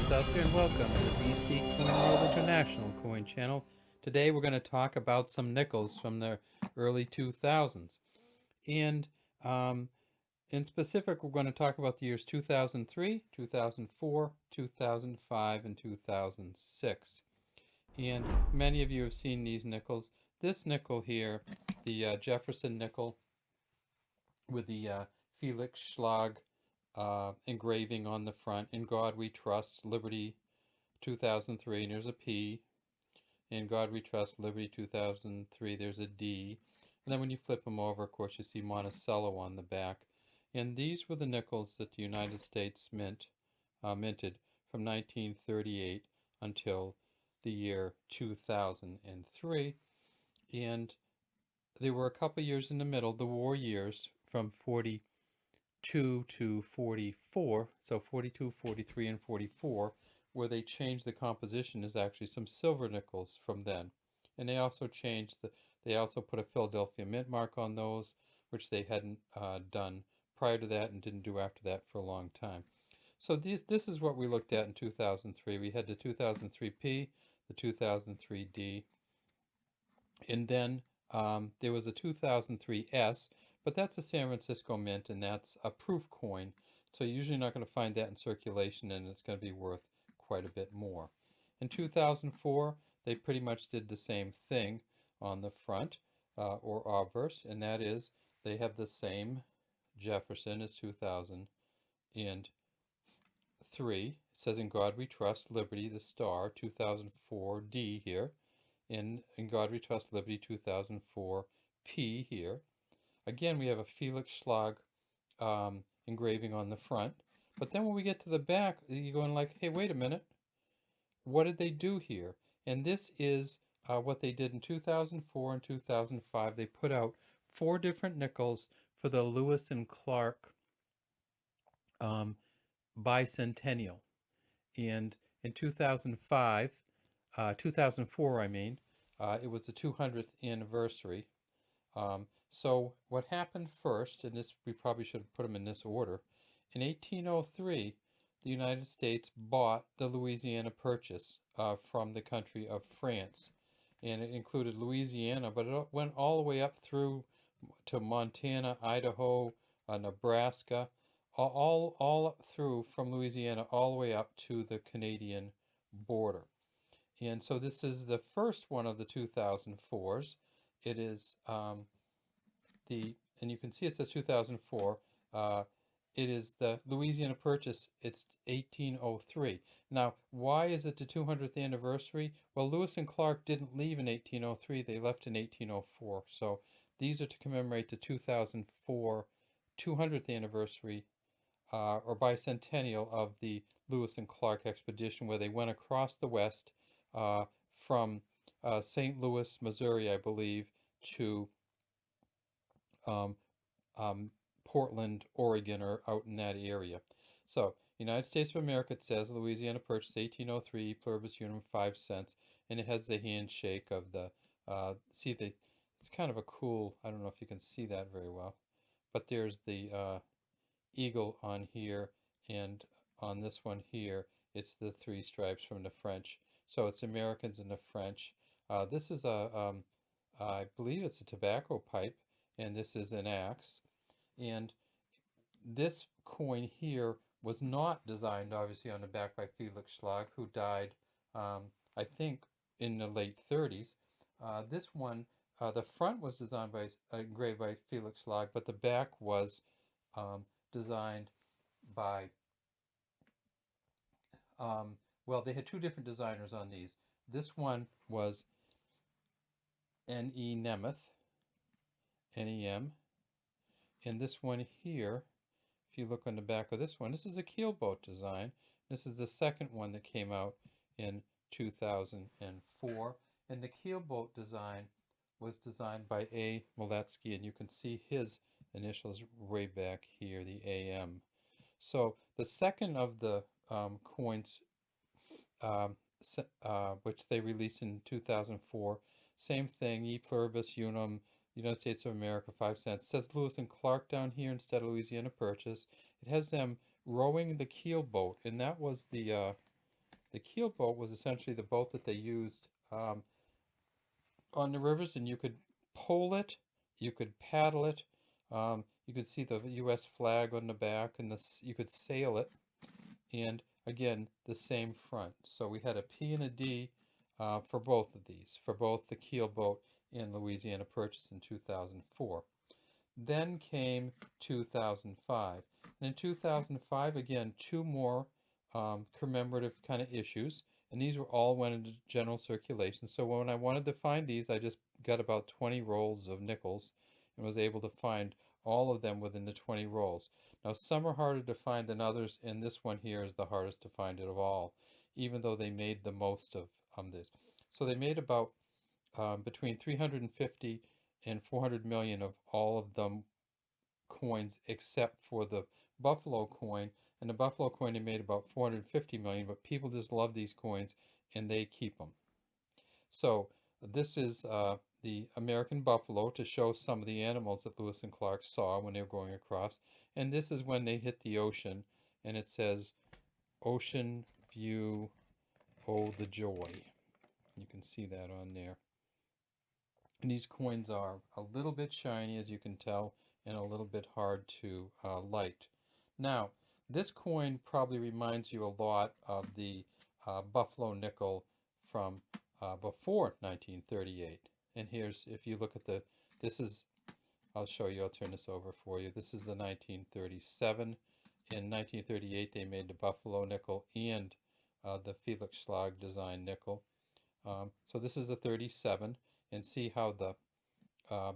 folks out there, and welcome to the BC Coin World International Coin Channel. Today we're going to talk about some nickels from the early 2000s. And in specific, we're going to talk about the years 2003, 2004, 2005, and 2006. And many of you have seen these nickels. This nickel here, the Jefferson nickel with the Felix Schlag engraving on the front, "In God We Trust, Liberty 2003," and there's a P. "In God We Trust, Liberty 2003," there's a D. And then when you flip them over, of course, you see Monticello on the back. And these were the nickels that the United States minted from 1938 until the year 2003. And there were a couple years in the middle, the war years, from 42 to 44, so 42, 43, and 44, where they changed the composition. Is actually some silver nickels from then. And they also they also put a Philadelphia mint mark on those, which they hadn't done prior to that and didn't do after that for a long time. So this is what we looked at in 2003. We had the 2003P, the 2003D, and then there was a 2003S, but that's a San Francisco mint, and that's a proof coin. So you're usually not going to find that in circulation, and it's going to be worth quite a bit more. In 2004, they pretty much did the same thing on the front, or obverse, and that is they have the same Jefferson as 2003. It says, "In God We Trust, Liberty," the star, 2004D here. In God We Trust, Liberty 2004P here. Again, we have a Felix Schlag engraving on the front. But then when we get to the back, you're going like, hey, wait a minute. What did they do here? And this is what they did in 2004 and 2005. They put out 4 different nickels for the Lewis and Clark bicentennial. And in 2004, I mean, it was the 200th anniversary. So what happened first, and this we probably should have put them in this order. In 1803, the United States bought the Louisiana Purchase from the country of France, and it included Louisiana, but it went all the way up through to Montana, Idaho, Nebraska, all up through from Louisiana all the way up to the Canadian border. And so this is the first one of the 2004s. It is and you can see it says 2004. It is the Louisiana Purchase. It's 1803. Now, why is it the 200th anniversary? Well, Lewis and Clark didn't leave in 1803. They left in 1804. So these are to commemorate the 2004 200th anniversary or bicentennial of the Lewis and Clark expedition, where they went across the West from St. Louis, Missouri, I believe, to Portland, Oregon, or out in that area. So, United States of America, it says Louisiana Purchase 1803, pluribus unum 5 cents, and it has the handshake of the, it's kind of a cool, I don't know if you can see that very well, but there's the eagle on here, and on this one here, it's the 3 stripes from the French. So it's Americans and the French. This is I believe it's a tobacco pipe, and this is an axe. And this coin here was not designed, obviously, on the back by Felix Schlag, who died, I think, in the late 30s. This one, the front was designed by, engraved by Felix Schlag, but the back was designed by, well, they had 2 different designers on these. This one was N.E. Nemeth, N-E-M. And this one here, if you look on the back of this one, this is a keelboat design. This is the second one that came out in 2004. And the keelboat design was designed by A. Moletsky, and you can see his initials way back here, the AM. So the second of the coins, which they released in 2004, same thing, E pluribus unum, United States of America, 5 cents. It says Lewis and Clark down here instead of Louisiana Purchase. It has them rowing the keelboat, and that was the The keelboat was essentially the boat that they used on the rivers, and you could pole it, you could paddle it, you could see the U.S. flag on the back, and you could sail it, and again, the same front. So we had a P and a D for both of these, for both the keelboat and Louisiana Purchase in 2004. Then came 2005. And in 2005, again, two more commemorative kind of issues. And these were all went into general circulation. So when I wanted to find these, I just got about 20 rolls of nickels and was able to find all of them within the 20 rolls. Now, some are harder to find than others, and this one here is the hardest to find of all, even though they made the most of this. So they made about between 350 and 400 million of all of them coins except for the Buffalo coin. And the Buffalo coin they made about 450 million, but people just love these coins and they keep them. So this is the American buffalo to show some of the animals that Lewis and Clark saw when they were going across. And this is when they hit the ocean, and it says, "Ocean view, oh the joy." You can see that on there. And these coins are a little bit shiny, as you can tell, and a little bit hard to light. Now, this coin probably reminds you a lot of the Buffalo nickel from before 1938. And here's, if you look at this is, I'll show you, I'll turn this over for you. This is the 1937. In 1938, they made the Buffalo nickel and the Felix Schlag design nickel. So this is a 37, and see how the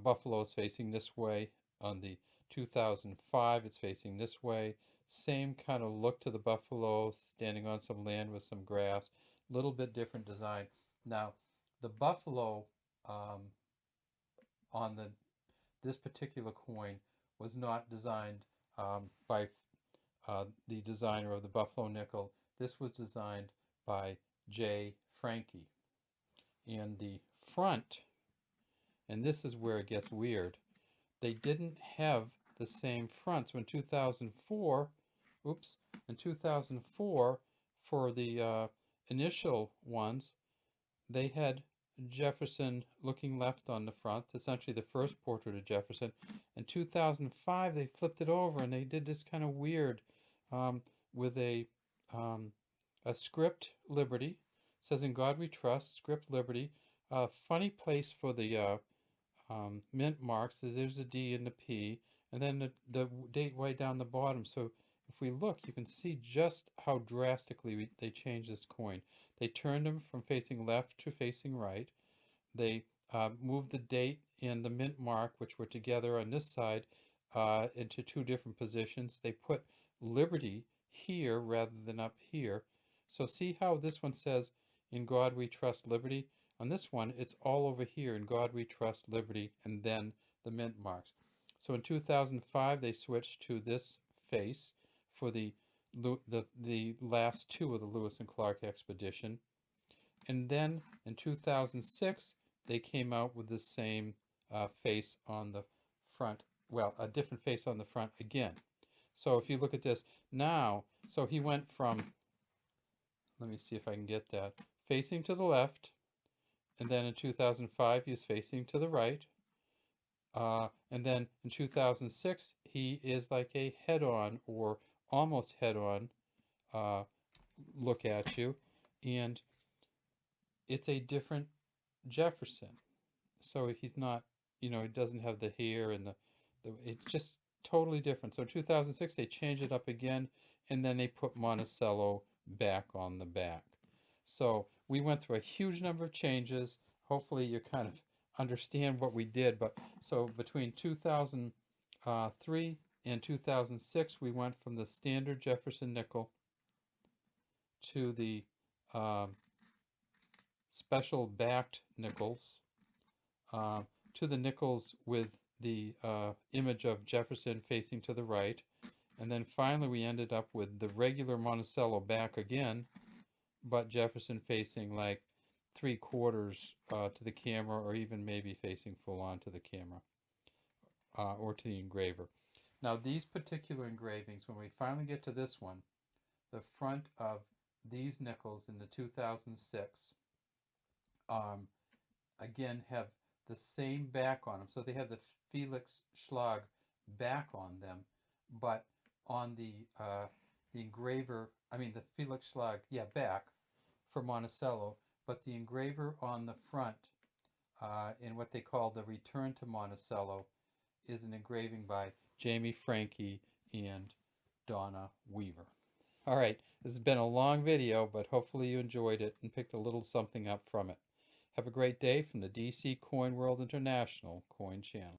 Buffalo is facing this way. On the 2005, it's facing this way. Same kind of look to the Buffalo, standing on some land with some grass. Little bit different design. Now, the Buffalo on this particular coin was not designed by the designer of the Buffalo nickel. This was designed by J. Frankie. And the front, and this is where it gets weird, they didn't have the same fronts. In 2004, in 2004, for the initial ones, they had Jefferson looking left on the front, essentially the first portrait of Jefferson. In 2005, they flipped it over and they did this kind of weird with a script Liberty. It says, "In God We Trust," script Liberty. Funny place for the mint marks. There's a D and a P, and then the date way down the bottom. So if we look, you can see just how drastically they changed this coin. They turned them from facing left to facing right. They moved the date and the mint mark, which were together on this side, into two different positions. They put Liberty here rather than up here. So see how this one says, "In God We Trust, Liberty." On this one, it's all over here, "In God We Trust, Liberty," and then the mint marks. So in 2005, they switched to this face for the last two of the Lewis and Clark expedition. And then in 2006, they came out with the same face on the front. Well, a different face on the front again. So if you look at this now, so he went from, let me see if I can get that, facing to the left, and then in 2005 he was facing to the right, and then in 2006 he is like a head-on or almost head-on look at you, and it's a different Jefferson. So he's not, he doesn't have the hair and it's just totally different. So in 2006 they changed it up again, and then they put Monticello back on the back. So we went through a huge number of changes. Hopefully you kind of understand what we did. But so between 2003 and 2006, we went from the standard Jefferson nickel to the special backed nickels, to the nickels with the image of Jefferson facing to the right. And then finally we ended up with the regular Monticello back again, but Jefferson facing like 3/4 to the camera, or even maybe facing full on to the camera or to the engraver. Now these particular engravings, when we finally get to this one, the front of these nickels in the 2006 um, again have the same back on them. So they have the Felix Schlag back on them, but on the engraver, I mean the Felix Schlag, yeah, back for Monticello, but the engraver on the front in what they call the Return to Monticello is an engraving by Jamie Franke and Donna Weaver. All right, this has been a long video, but hopefully you enjoyed it and picked a little something up from it. Have a great day from the DC Coin World International Coin Channel.